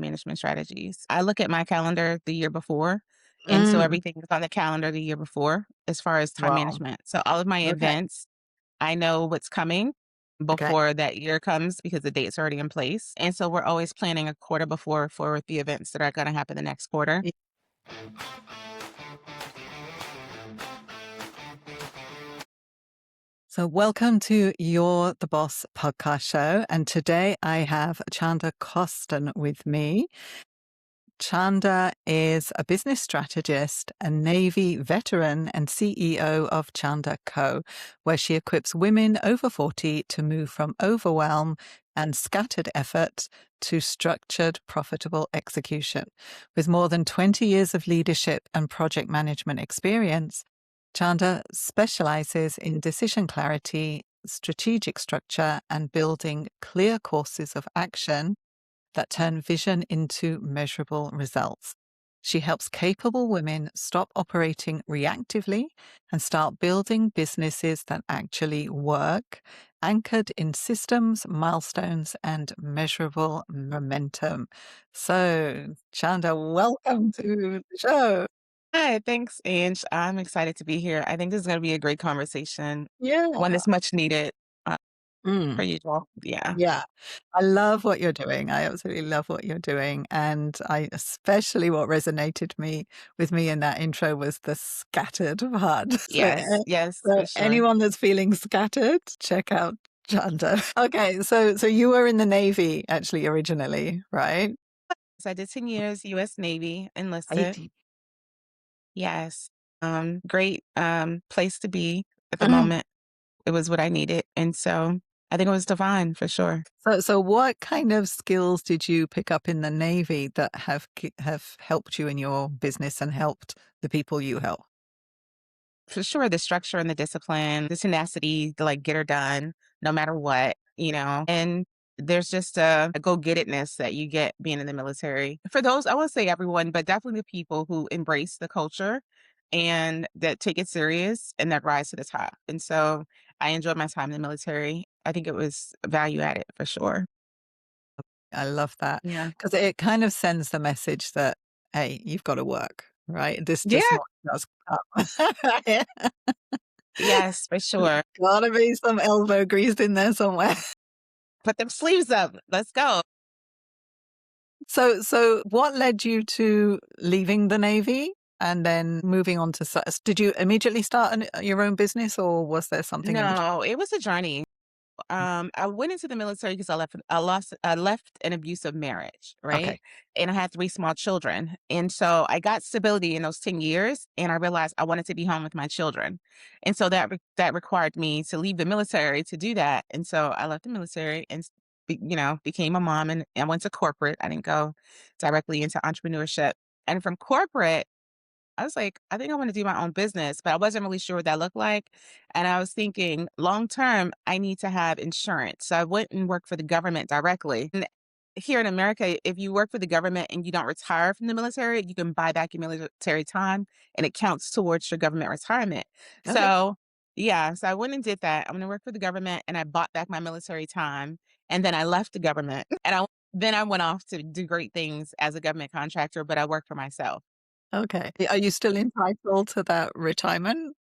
management strategies. I look at my calendar the year before, and so Mm, everything is on the calendar the year before as far as time wow. management. So all of my Okay. events, I know what's coming Okay. before that year comes because the date's already in place. And so we're always planning a quarter before for the events that are going to happen the next quarter. Y- So, welcome to You're the Boss podcast show. And today I have Chanda Coston with me. Chanda is a business strategist, a Navy veteran, and CEO of Chanda Co., where she equips women over 40 to move from overwhelm and scattered effort to structured, profitable execution. With more than 20 years of leadership and project management experience, Chanda specializes in decision clarity, strategic structure, and building clear courses of action that turn vision into measurable results. She helps capable women stop operating reactively and start building businesses that actually work, anchored in systems, milestones, and measurable momentum. So, Chanda, welcome to the show. Hi, thanks, Ange. I'm excited to be here. I think this is going to be a great conversation, one Yeah. that's much needed uh, per Mm. usual. Yeah. Yeah, I love what you're doing. I absolutely love what you're doing, and I especially what resonated me with me in that intro was the scattered part. Yes. Yes, So for sure. anyone that's feeling scattered, check out Chanda. Okay, so you were in the Navy actually originally, right? So I did 10 years US Navy, enlisted. 80. Yes. Great place to be at the Mhm. moment. It was what I needed. And so I think it was divine for sure. So what kind of skills did you pick up in the Navy that have helped you in your business and helped the people you help? For sure, the structure and the discipline, the tenacity to like get her done no matter what, and there's just a go get itness that you get being in the military. For those, I won't say everyone, but definitely the people who embrace the culture and that take it serious and that rise to the top. And so I enjoyed my time in the military. I think it was value added for sure. I love that Yeah. because it kind of sends the message that, "Hey, you've gotta work," right? This just Yeah. not does come. Yeah. Yes, for There's sure. gotta be some elbow grease in there somewhere. Put them sleeves up. Let's go. So what led you to leaving the Navy and then moving on to did you immediately start your own business, or was there something in between? No, it was a journey. I went into the military because I left an abusive marriage, right? Okay. And I had 3 small children. And so I got stability in those 10 years and I realized I wanted to be home with my children. And so that required me to leave the military to do that. And so I left the military and became a mom and I went to corporate. I didn't go directly into entrepreneurship. And from corporate I was like, I think I want to do my own business, but I wasn't really sure what that looked like. And I was thinking, long term, I need to have insurance. So I went and worked for the government directly. And here in America, if you work for the government and you don't retire from the military, you can buy back your military time and it counts towards your government retirement. Okay. So, yeah, so I went and did that. I'm going to work for the government and I bought back my military time. And then I left the government then I went off to do great things as a government contractor, but I worked for myself. Okay. Are you still entitled to that retirement?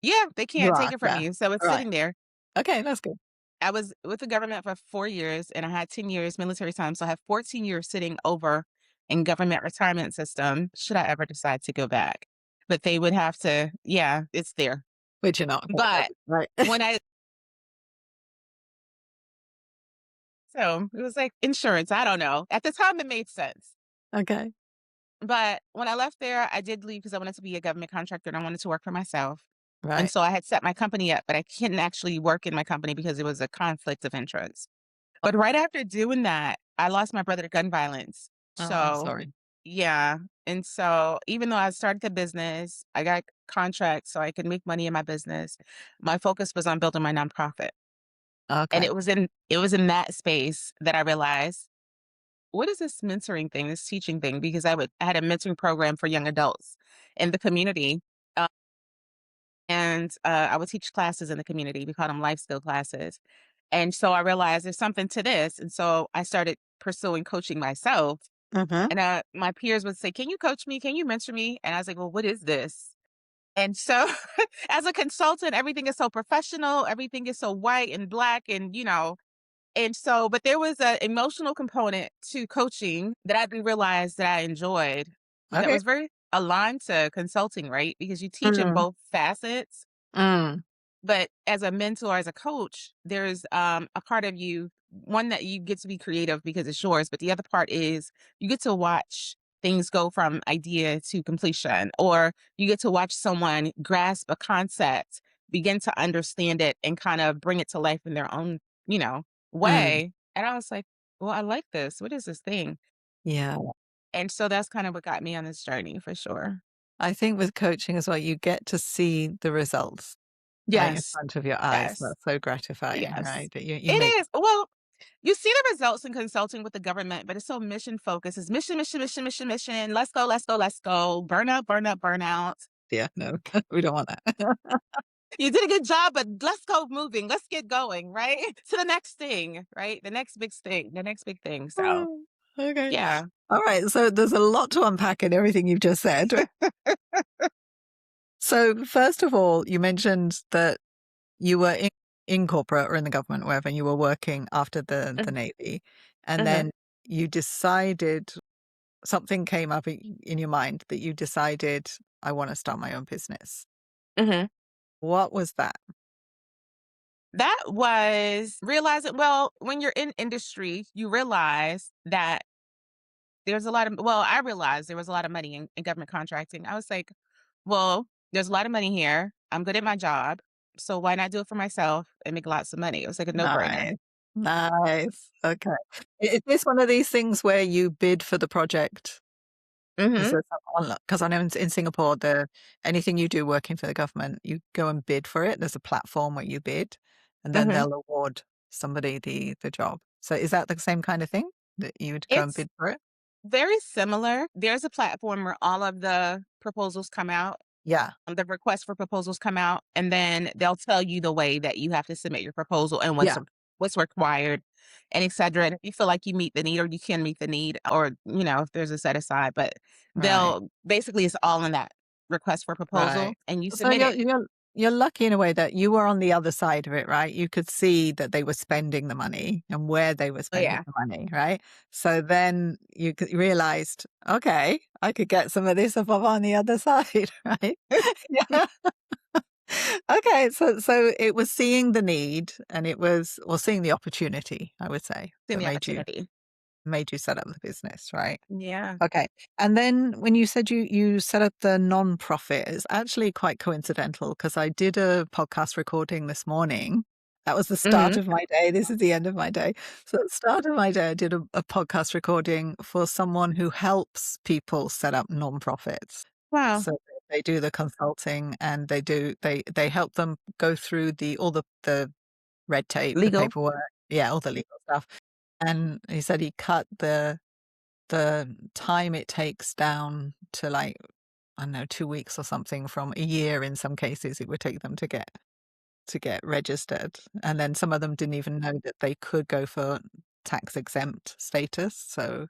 Yeah, they You can't take are, it from yeah. you, so it's Right. sitting there. Okay, that's good. I was with the government for 4 years, and I had 10 years military time, so I have 14 years sitting over in government retirement system, should I ever decide to go back. But they would have to yeah, it's there. Which you're not gonna But do, right? when I so, it was like insurance, I don't know. At the time, it made sense. Okay. But when I left there, I did leave because I wanted to be a government contractor and I wanted to work for myself. And Right. so I had set my company up, but I couldn't actually work in my company because it was a conflict of interest. But right after doing that, I lost my brother to gun violence. Oh, I'm So, sorry. yeah. And so even though I started the business, I got contracts so I could make money in my business. My focus was on building my nonprofit. And Okay. it was in that space that I realized, what is this mentoring thing, this teaching thing? Because I had a mentoring program for young adults in the community. uh, and I would teach classes in the community. We called them life skill classes. And so I realized there's something to this. And so I started pursuing coaching myself. Uh-huh. And my peers would say, "Can you coach me? Can you mentor me?" And I was like, "Well, what is this?" And so, as a consultant, everything is so professional, everything is so white and black, and and so, but there was an emotional component to coaching that I didn't realize that I enjoyed that Okay. was very aligned to consulting, right? Because you teach in Mm, both facets, mm, but as a mentor, as a coach, there's a part of you, one that you get to be creative because it's yours, but the other part is you get to watch things go from idea to completion, or you get to watch someone grasp a concept, begin to understand it, and kind of bring it to life in their own, mm. way. And I was like, well, I like this. What is this thing? Yeah. And so that's kind of what got me on this journey for sure. I think with coaching as well, you get to see the results right in Yes. front of your eyes. Yes. That's so gratifying, Yes. right? That you It make is. Well, you see the results in consulting with the government, but it's so mission focused. It's mission, mission, mission, mission, mission. Let's go, let's go, let's go. Burnout, burnout, burnout. yeah, no, we don't want that. You did a good job, but let's go moving. Let's get going, right? To the next thing, right? The next big thing, the next big thing. So, Oh, okay. yeah. All right. So there's a lot to unpack in everything you've just said. So first of all, you mentioned that you were in corporate or in the government, wherever, and you were working after the Navy. And Mm-hmm. then you decided something came up in your mind that you decided, I want to start my own business. Hmm. What was that? That was realizing, well, when you're in industry, you realize that there's a lot of, well, I realized there was a lot of money in government contracting. I was like, well, there's a lot of money here. I'm good at my job. So why not do it for myself and make lots of money? It was like a no-brainer. Nice. Nice. Okay. Is this one of these things where you bid for the project? Is Mhm. there some because I know in Singapore, anything you do working for the government, you go and bid for it. There's a platform where you bid, and then Mhm. they'll award somebody the job. So is that the same kind of thing that you would go and It's bid for it? very similar. There's a platform where all of the proposals come out, Yeah. the requests for proposals come out, and then they'll tell you the way that you have to submit your proposal and Yeah. what's required and et cetera. And if you feel like you meet the need or you can meet the need, or if there's a set aside, but Right. they'll basically it's all in that request for proposal Right. and you So submit it. you're lucky in a way that you were on the other side of it, right? You could see that they were spending the money and where they were Oh spending yeah. the money, right? So then realized, okay, I could get some of this up on the other side, right? Yeah. Okay, so it was seeing the need and it was or seeing the opportunity, I would say, In that the opportunity. made you set up the business, right? Yeah. Okay. And then when you said you set up the non-profit, it's actually quite coincidental because I did a podcast recording this morning. That was the start Mhm. of my day. This is the end of my day. So at the start of my day, I did a podcast recording for someone who helps people set up non-profits. Wow. So they do the consulting and they help them go through all the red tape, the Legal. paperwork, yeah, all the legal stuff. And he said he cut the time it takes down to like, I don't know, 2 weeks or something from a year in some cases it would take them to get registered. And then some of them didn't even know that they could go for tax exempt status. So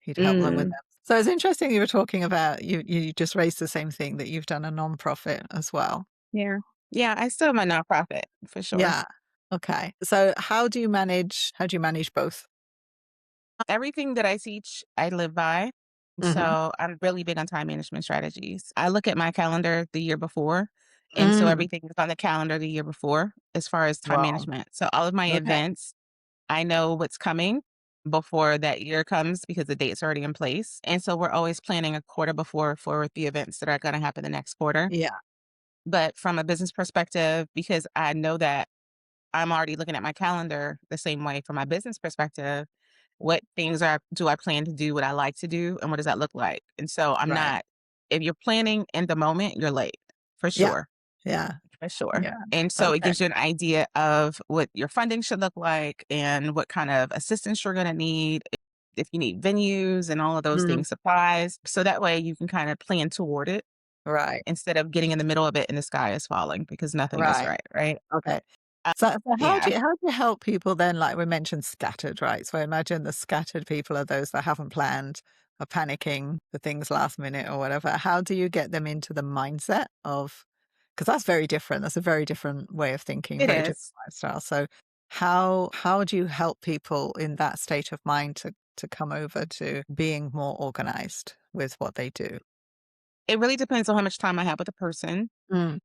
he'd help them with Mm. that. So it's interesting you were talking about you just raised the same thing that you've done a nonprofit as well. Yeah. Yeah, I still have my nonprofit for sure. Yeah. Okay. So how do you manage both? Everything that I teach, I live by. Mhm. So I'm really big on time management strategies. I look at my calendar the year before. And so Mm. everything is on the calendar the year before as far as time Wow. management. So all of my Okay. events, I know what's coming before that year comes because the date's already in place. And so we're always planning a quarter before for the events that are going to happen the next quarter. Yeah. But from a business perspective, because I know that I'm already looking at my calendar the same way from my business perspective. What things do I plan to do, what I like to do, and what does that look like? And so I'm Right. not if you're planning in the moment, you're late for Yeah. sure, Yeah. for sure. Yeah. And so it Okay. gives you an idea of what your funding should look like and what kind of assistance you're going to need, if you need venues and all of those Mm. things, supplies. So that way you can kind of plan toward it Right. instead of getting in the middle of it and the sky is falling because nothing is Right. right, right? Okay. So Yeah, how do you help people then? Like we mentioned, scattered, right? So I imagine the scattered people are those that haven't planned, are panicking for things last minute or whatever. How do you get them into the mindset of? Because that's very different. That's a very different way of thinking, it very different is. lifestyle. So how do you help people in that state of mind to come over to being more organized with what they do? It really depends on how much time I have with the person. Mm,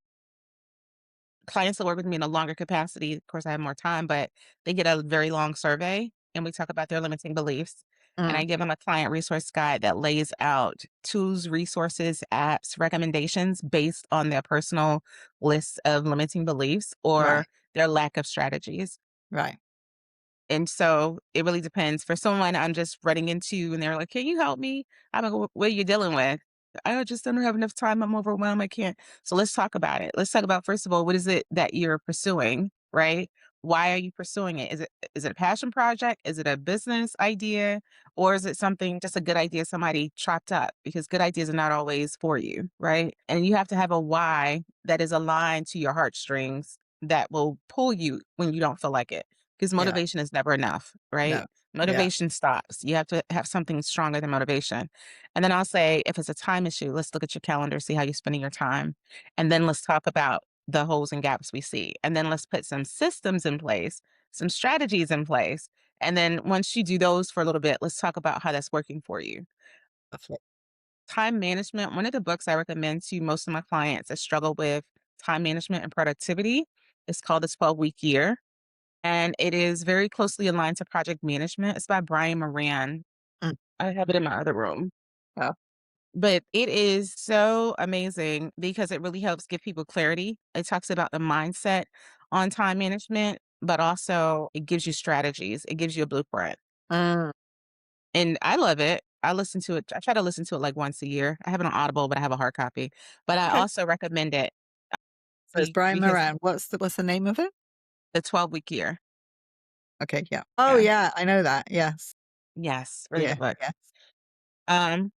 Clients that work with me in a longer capacity, of course, I have more time, but they get a very long survey and we talk about their limiting beliefs. And mm, I give them a client resource guide that lays out tools, resources, apps, recommendations based on their personal list of limiting beliefs or right, their lack of strategies. right. And so it really depends. For someone I'm just running into and they're like, "Can you help me?" I'm like, What are you dealing with?" "I just don't have enough time. I'm overwhelmed. I can't." So let's talk about it. Let's talk about, first of all, what is it that you're pursuing, right? Why are you pursuing it? Is it a passion project? Is it a business idea? Or is it something, just a good idea somebody chopped up? Because good ideas are not always for you, right? And you have to have a why that is aligned to your heartstrings that will pull you when you don't feel like it, because Yeah, motivation is never enough, right? no, yeah, Motivation stops. You have to have something stronger than motivation. And then I'll say, if it's a time issue, let's look at your calendar, see how you're spending your time. And then let's talk about the holes and gaps we see. And then let's put some systems in place, some strategies in place. And then once you do those for a little bit, let's talk about how that's working for you. lovely. Time management, one of the books I recommend to most of my clients that struggle with time management and productivity is called The 12-Week Year, and it is very closely aligned to project management. It's by Brian Moran. Mm, I have it in my other room. yeah. But it is so amazing because it really helps give people clarity. It talks about the mindset on time management, but also it gives you strategies. It gives you a blueprint. Mm, And I love it. I listen to it. I try to listen to it like once a year. I have it on Audible, but I have a hard copy. But I okay. also recommend it So it's Brian because Moran. What's the name of it? the 12-week year. Okay, yeah. Oh, Yeah. yeah, I know that. Yes. Yes. Really Yeah, good book. yes. Um,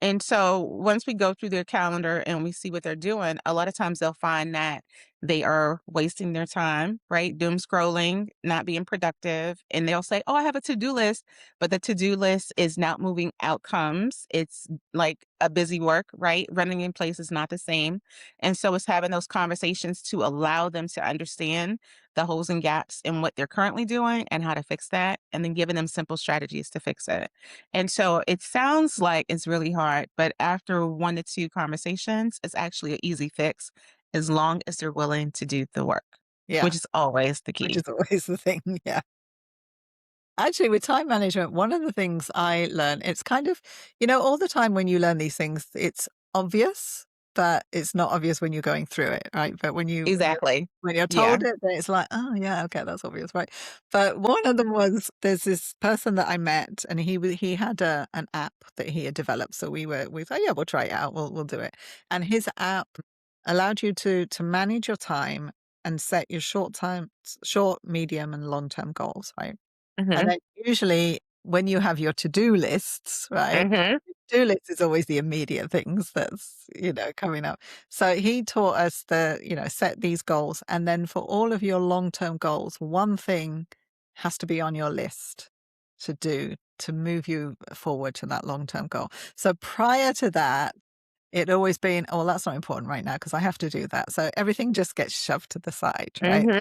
And so once we go through their calendar and we see what they're doing, a lot of times they'll find that they are wasting their time, right? Doom scrolling, not being productive. And they'll say, "Oh, I have a to do list." But the to do list is not moving outcomes. It's like a busy work, right? Running in place is not the same. And so it's having those conversations to allow them to understand the holes and gaps in what they're currently doing and how to fix that. And then giving them simple strategies to fix it. And so it sounds like it's really hard, but after 1 to 2 conversations, it's actually an easy fix as long as they're willing to do the work, Yeah, which is always the which key. is always the thing, yeah. Actually, with time management, one of the things I learned, it's kind of, all the time when you learn these things, it's obvious, but it's not obvious when you're going through it, right? But Exactly. when you're Yeah. told it, then it's like, oh yeah, okay, that's obvious, right? But one of them was there's this person that I met, and he had an app that he had developed. So we thought, yeah, we'll try it out, we'll do it. And his app allowed you to manage your time and set your short, medium, and long term goals, right? And Mhm. then usually when you have your to-do lists, right? Mhm. To-do list is always the immediate things that's, coming up. So he taught us set these goals. And then for all of your long-term goals, one thing has to be on your list to do to move you forward to that long-term goal. So prior to that, it'd always been, oh, well, that's not important right now because I have to do that. So everything just gets shoved to the side, right? Mhm.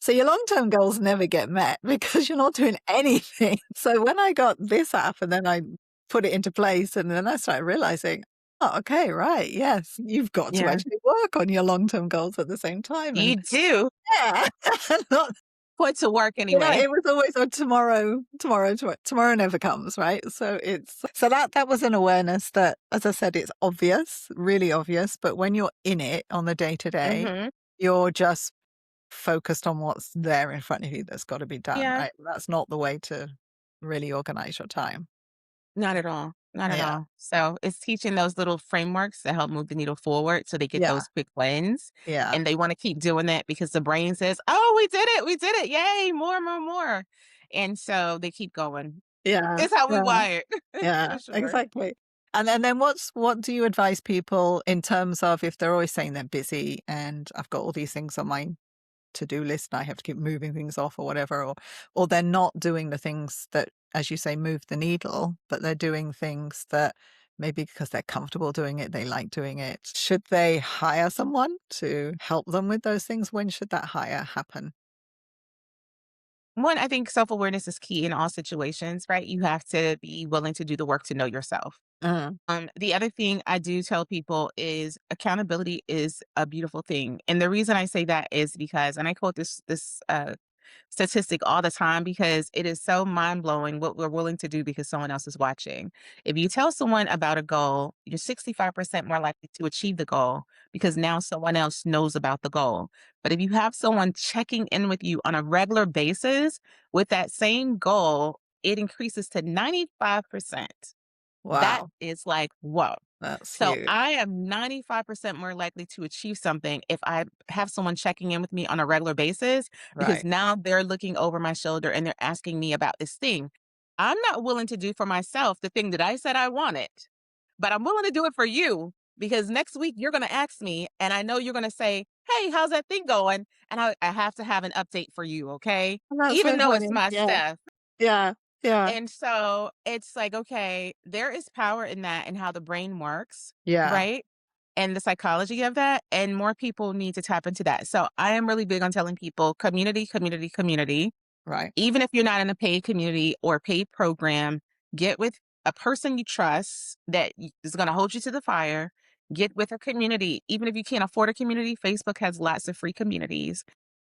So your long-term goals never get met because you're not doing anything. So when I got this app and then I put it into place and then I started realizing, oh, okay, right. Yes, you've got to Yeah. actually work on your long-term goals at the same time. And You do yeah, not, put to work anyway. it was always on tomorrow never comes, right? So that was an awareness that, as I said, it's obvious, really obvious. But when you're in it on the day to day, Mhm. you're just focused on what's there in front of you that's got to be done, Yeah. right? That's not the way to really organize your time. Not at all. Not at Yeah. all. So it's teaching those little frameworks that help move the needle forward so they get Yeah. those quick wins. Yeah. And they want to keep doing that because the brain says, "Oh, we did it. We did it. Yay, more, more, more." And so they keep going. Yeah. It's how we Yeah. wired Yeah. for sure. Exactly. And then what do you advise people in terms of if they're always saying they're busy and I've got all these things on my to-do list and I have to keep moving things off or whatever, or they're not doing the things that, as you say, move the needle, but they're doing things that maybe because they're comfortable doing it, they like doing it. Should they hire someone to help them with those things? When should that hire happen? One, I think self-awareness is key in all situations, right? You have to be willing to do the work to know yourself. Mm, The other thing I do tell people is accountability is a beautiful thing. And the reason I say that is because, and I quote this statistic all the time because it is so mind blowing what we're willing to do because someone else is watching. If you tell someone about a goal, you're 65% more likely to achieve the goal because now someone else knows about the goal. But if you have someone checking in with you on a regular basis with that same goal, it increases to 95%. That wow, is like, whoa. that's So huge. I am 95% more likely to achieve something if I have someone checking in with me on a regular basis because Right. now they're looking over my shoulder and they're asking me about this thing. I'm not willing to do for myself the thing that I said I wanted, but I'm willing to do it for you because next week you're going to ask me and I know you're going to say, "Hey, how's that thing going?" And I have to have an update for you, okay? And that's Even so though it's funny. my Yeah. stuff. Yeah. Yeah. And so it's like, okay, there is power in that and how the brain works, Yeah. right? And the psychology of that. And more people need to tap into that. So I am really big on telling people community, community, community. Right. Even if you're not in a paid community or paid program, get with a person you trust that is going to hold you to the fire. Get with a community. Even if you can't afford a community, Facebook has lots of free communities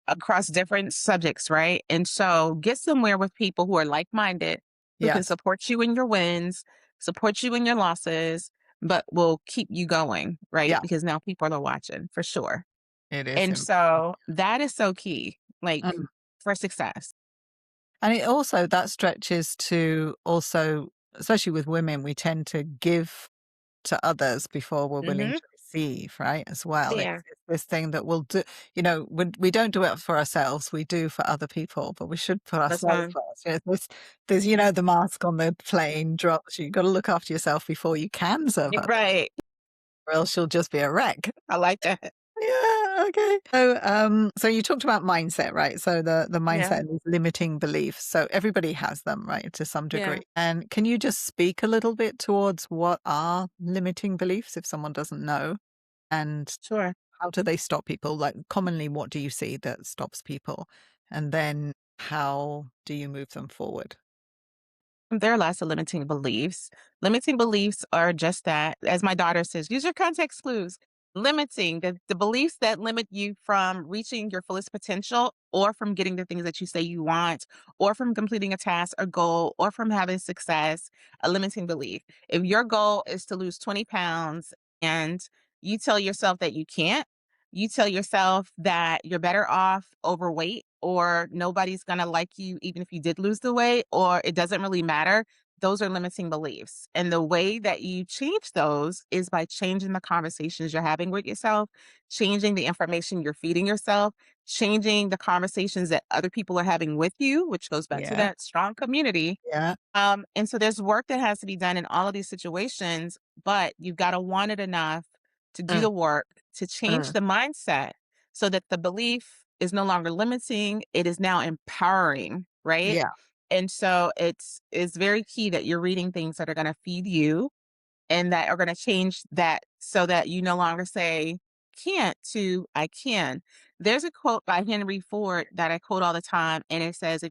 across different subjects, right? And so get somewhere with people who are like minded, who can Yes. support you in your wins, support you in your losses, but will keep you going, right? Yeah. Because now people are watching for sure. It is And important. so that is so key, like Mm. for success. And it also that stretches to also, especially with women, we tend to give to others before we're willing Hmm. to receive, right? As well. Yeah, It's this thing that we'll do, we don't do it for ourselves, we do for other people, but we should put that's ourselves fine. first. There's, the mask on the plane drops. You've got to look after yourself before you can serve You're others, right. or else you'll just be a wreck. I like that. Yeah, okay. So you talked about mindset, right? So the Yeah, mindset and these limiting beliefs. So everybody has them, right, to some yeah, degree. And can you just speak a little bit towards what are limiting beliefs if someone doesn't know? And sure. how do they stop people? Like commonly, what do you see that stops people? And then how do you move them forward? There are lots of limiting beliefs. Limiting beliefs are just that, as my daughter says, use your context clues. Limiting the beliefs that limit you from reaching your fullest potential or from getting the things that you say you want or from completing a task or goal or from having success, a limiting belief. If your goal is to lose 20 pounds and you tell yourself that you can't, you tell yourself that you're better off overweight or nobody's going to like you even if you did lose the weight or it doesn't really matter. Those are limiting beliefs. And the way that you change those is by changing the conversations you're having with yourself, changing the information you're feeding yourself, changing the conversations that other people are having with you, which goes back to Yeah, that strong community. yeah, And so there's work that has to be done in all of these situations, but you've got to want it enough to do mm, the work to change mm, the mindset so that the belief is no longer limiting, it is now empowering, right? yeah, And so it's very key that you're reading things that are going to feed you and that are going to change that so that you no longer say can't to I can. There's a quote by Henry Ford that I quote all the time, and it says,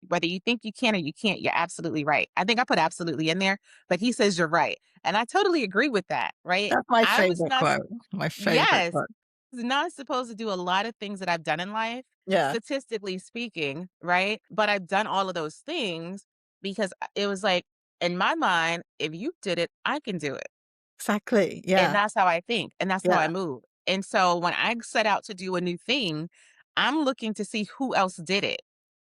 whether you think you can or you can't, you're absolutely right. I think I put absolutely in there, but he says you're right. And I totally agree with that, right? that's my I was favorite not, quote. My favorite yes, quote. was not supposed to do a lot of things that I've done in life, Yeah, statistically speaking, right? But I've done all of those things because it was like, in my mind, if you did it, I can do it. exactly. And Yeah, that's how I think, and that's how I yeah. move. And so when I set out to do a new thing, I'm looking to see who else did it.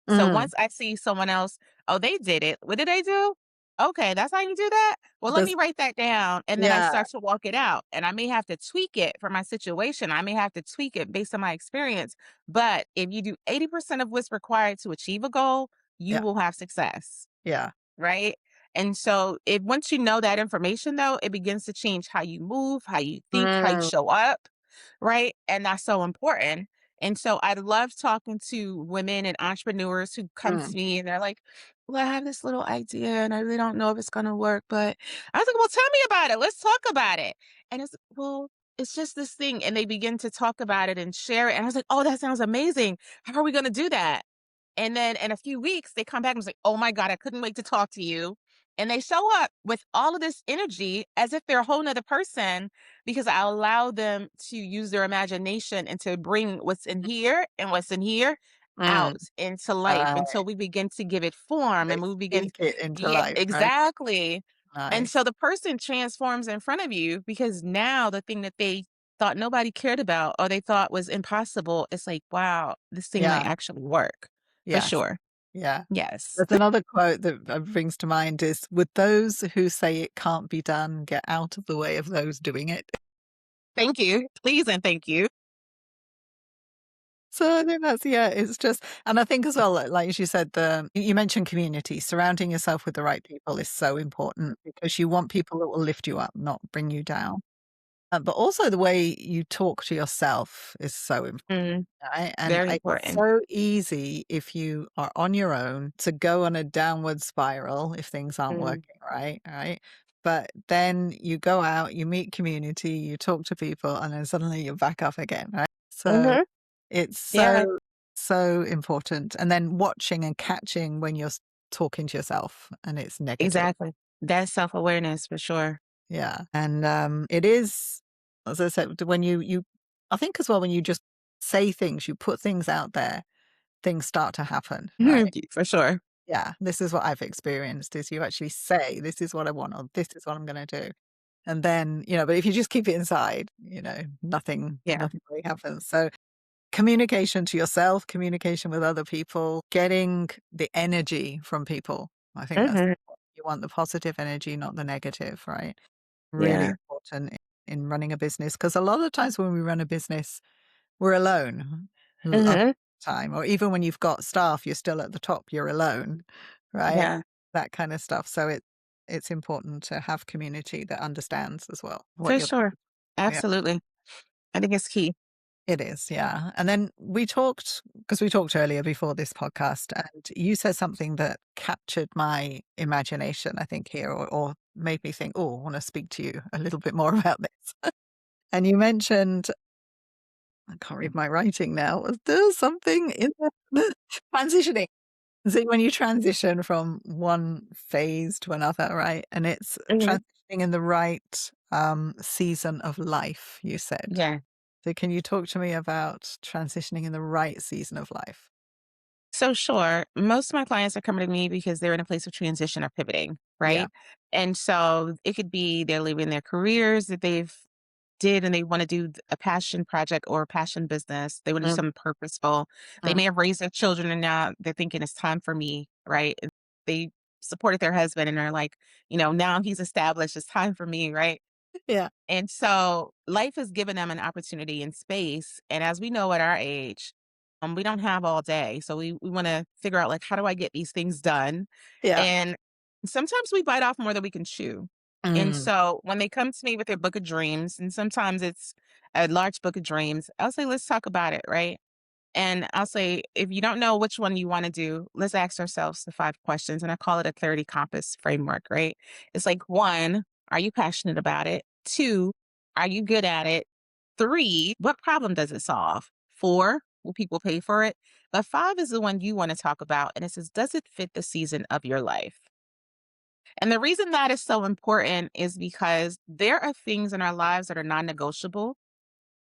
So Mm. once I see someone else, oh, they did it. What did they do? Okay, that's how you do that. Well, let There's me write that down. And then I Yeah, start to walk it out. And I may have to tweak it for my situation. I may have to tweak it based on my experience. But if you do 80% of what's required to achieve a goal, you yeah, will have success. yeah. Right? And so if once you know that information though, it begins to change how you move, how you think, how you Mm, show up, right? And that's so important. And so I love talking to women and entrepreneurs who come Mm, to me and they're like, well, I have this little idea and I really don't know if it's going to work. But I was like, well, tell me about it. Let's talk about it. And it's, well, it's just this thing. And they begin to talk about it and share it. And I was like, oh, that sounds amazing. How are we going to do that? And then in a few weeks, they come back and was like, "Oh my god, I couldn't wait to talk to you." And they show up with all of this energy as if they're a whole nother person because I allow them to use their imagination and to bring what's in here and what's in here mm. out into life Right. until we begin to give it form They and we begin. speak it into Yeah, life, right? exactly. And Nice. so the person transforms in front of you because now the thing that they thought nobody cared about or they thought was impossible, it's like, wow, this thing might Yeah. actually work for Yes. sure. Yeah. Yes. There's another quote that brings to mind is, "Would those who say it can't be done get out of the way of those doing it?" Thank you. Please and thank you. So I think that's, yeah, it's just, and I think as well, like as you said, you mentioned community. Surrounding yourself with the right people is so important because you want people that will lift you up, not bring you down. But also the way you talk to yourself is so important. Mm, Right? And very it's important. so easy if you are on your own to go on a downward spiral if things aren't Mm, working right, right? But then you go out, you meet community, you talk to people, and then suddenly you're back up again, right? So mhm. it's Yeah, so important. And then watching and catching when you're talking to yourself and it's negative. exactly. That's self-awareness for sure. Yeah. And it is, as I said, when I think as well, when you just say things, you put things out there, things start to happen, right? For sure. Yeah, this is what I've experienced is you actually say, this is what I want, or this is what I'm going to do. And then, but if you just keep it inside, Yeah. nothing really happens. So communication to yourself, communication with other people, getting the energy from people. I think that's, Mhm. you want the positive energy, not the negative, right? Really Yeah. important in running a business because a lot of the times when we run a business, we're alone a lot of Mhm. the time, or even when you've got staff, you're still at the top, you're alone, right? Yeah, That kind of stuff. So it's important to have community that understands as well what for you're sure. doing. Yeah, Absolutely. I think it's key. it is. Yeah. And then because we talked earlier before this podcast, and you said something that captured my imagination, I think, here, or made me think, oh, I want to speak to you a little bit more about this. And you mentioned, I can't read my writing now. Was there something in the transitioning? See, when you transition from one phase to another, right? And it's Mhm. transitioning in the right season of life, you said. Yeah. So can you talk to me about transitioning in the right season of life? So sure, most of my clients are coming to me because they're in a place of transition or pivoting, Yeah. right? And so it could be they're leaving their careers that they've did and they want to do a passion project or a passion business. They want to do Mm, something purposeful. They mm. may have raised their children and now they're thinking it's time for me, right? They supported their husband and they're like, now he's established, it's time for me, right? Yeah. And so life has given them an opportunity in space. And as we know at our age, we don't have all day. So we want to figure out like, how do I get these things done? Yeah. And sometimes we bite off more than we can chew. And Mm, so when they come to me with their book of dreams, and sometimes it's a large book of dreams, I'll say, let's talk about it, right? And I'll say, if you don't know which one you want to do, let's ask ourselves the 5 questions. And I call it a clarity compass framework, right? It's like one, are you passionate about it? Two, are you good at it? Three, what problem does it solve? Four, will people pay for it? But five is the one you want to talk about. And it says, does it fit the season of your life? And the reason that is so important is because there are things in our lives that are non negotiable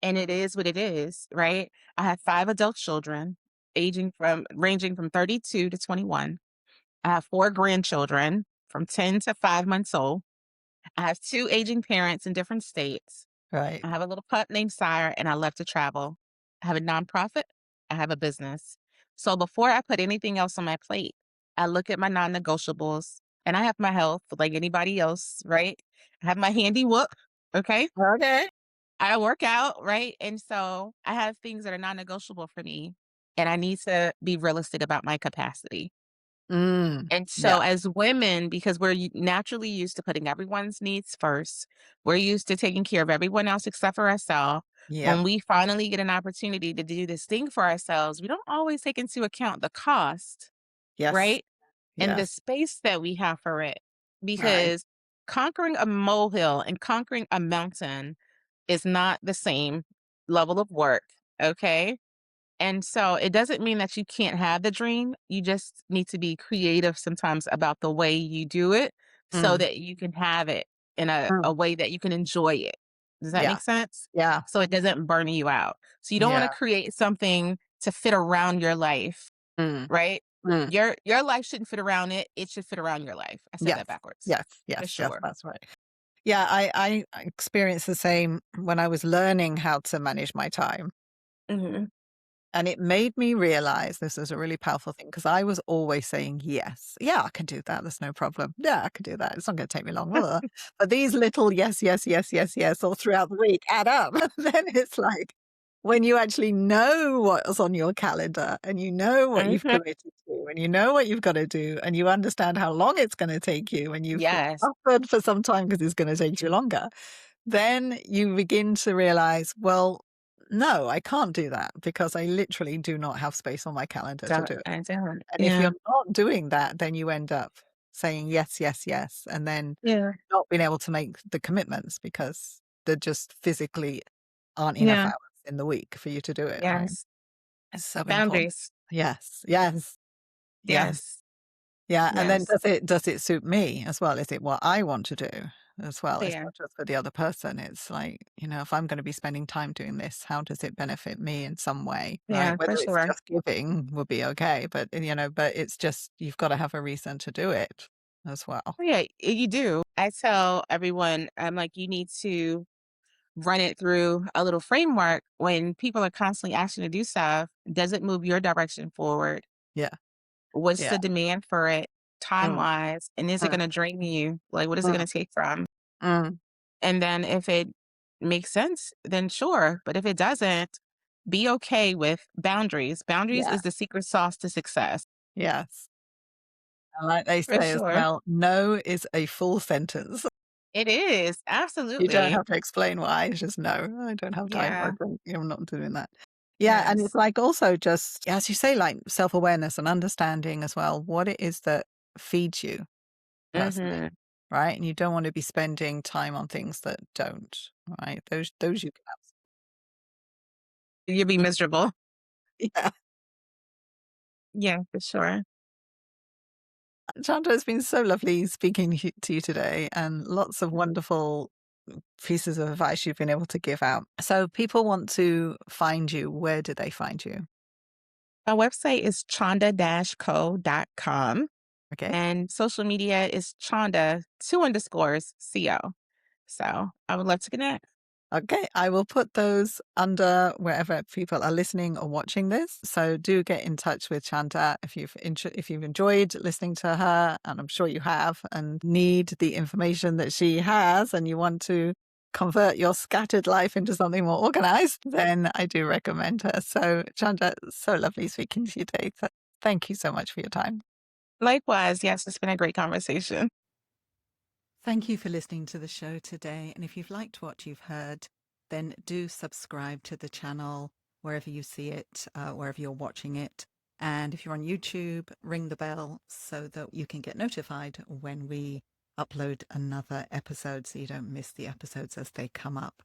and it is what it is, right? I have 5 adult children, ranging from 32 to 21. I have 4 grandchildren from 10 to 5 months old. I have 2 aging parents in different states. right. I have a little pup named Sire, and I love to travel. I have a nonprofit. I have a business. So before I put anything else on my plate, I look at my non-negotiables, and I have my health like anybody else, right? I have my handy whoop, okay? Okay. I work out, right? And so I have things that are non-negotiable for me, and I need to be realistic about my capacity. Mm, And yeah. so as women, because we're naturally used to putting everyone's needs first, we're used to taking care of everyone else except for ourselves. Yep. When we finally get an opportunity to do this thing for ourselves, we don't always take into account the cost, Yes. right? And the Yes. space that we have for it. Right. Because conquering a molehill and conquering a mountain is not the same level of work, okay? And so it doesn't mean that you can't have the dream. You just need to be creative sometimes about the way you do it so Mm. that you can have it in a Mm. way that you can enjoy it. Does that Yeah. make sense? Yeah. So it doesn't burn you out. So you don't want Yeah. to create something to fit around your life, Mm. right? Mm. Your life shouldn't fit around it. It should fit around your life. I said Yes. that backwards. Yes. For Yes. Yes. sure. That's right. Yeah. I experienced the same when I was learning how to manage my time. Mhm. And it made me realize this is a really powerful thing because I was always saying, yes, yeah, I can do that. There's no problem. Yeah, I can do that. It's not going to take me long. Blah, blah, blah. But these little yes, yes, yes, yes, yes, all throughout the week add up. Then it's like when you actually know what's on your calendar and you know what you've Mhm. committed to and you know what you've got to do and you understand how long it's going to take you and you've Yes. suffered for some time because it's going to take you longer, then you begin to realize, well, no, I can't do that because I literally do not have space on my calendar to do it. I don't. And if Yeah. you're not doing that, then you end up saying yes, yes, yes, and then Yeah. not being able to make the commitments because there just physically aren't enough Yeah. hours in the week for you to do it, right? Yes. It's so important. Boundaries. Yes, yes, yes. Yes. Yeah, and then Yes. does it suit me as well? Is it what I want to do as well? It's Yeah. not just for the other person. It's like, if I'm going to be spending time doing this, how does it benefit me in some way, right? Yeah, Whether for it's sure. just giving would be okay, but but it's just you've got to have a reason to do it as well. Oh, yeah, you do. I tell everyone, I'm like, you need to run it through a little framework when people are constantly asking to do stuff. Does it move your direction forward? Yeah. What's Yeah. the demand for it time Mm, wise? And is it mm, going to drain you? Like, what is it mm, going to take from? mm. And then if it makes sense, then sure. But if it doesn't, be okay with boundaries. Boundaries Yeah. is the secret sauce to success. Yes. And like they For say as sure. well, no is a full sentence. It is. You don't Absolutely. have to explain why, it's just, "No, I don't have time," or Yeah. I'm not doing that." Yeah, and it's Yes. like also just, as you say, like, self-awareness and understanding as well what it is that feeds you personally, Mhm. right? And you don't wanna be spending time on things that don't, right? Those you can You'll be miserable. yeah. Yeah, for sure. Chanda, it's been so lovely speaking to you today and lots of wonderful pieces of advice you've been able to give out. So people want to find you, where do they find you? My website is chanda-co.com Okay? and social media is chanda 2 underscores co. So I would love to connect. Okay, I will put those under wherever people are listening or watching this. So do get in touch with Chanda if you've enjoyed listening to her, and I'm sure you have, and need the information that she has, and you want to convert your scattered life into something more organized, then I do recommend her. So Chanda, so lovely speaking to you today. Thank you so much for your time. Likewise, yes, it's been a great conversation. Thank you for listening to the show today. And if you've liked what you've heard, then do subscribe to the channel wherever you see it, wherever you're watching it. And if you're on YouTube, ring the bell so that you can get notified when we upload another episode so you don't miss the episodes as they come up.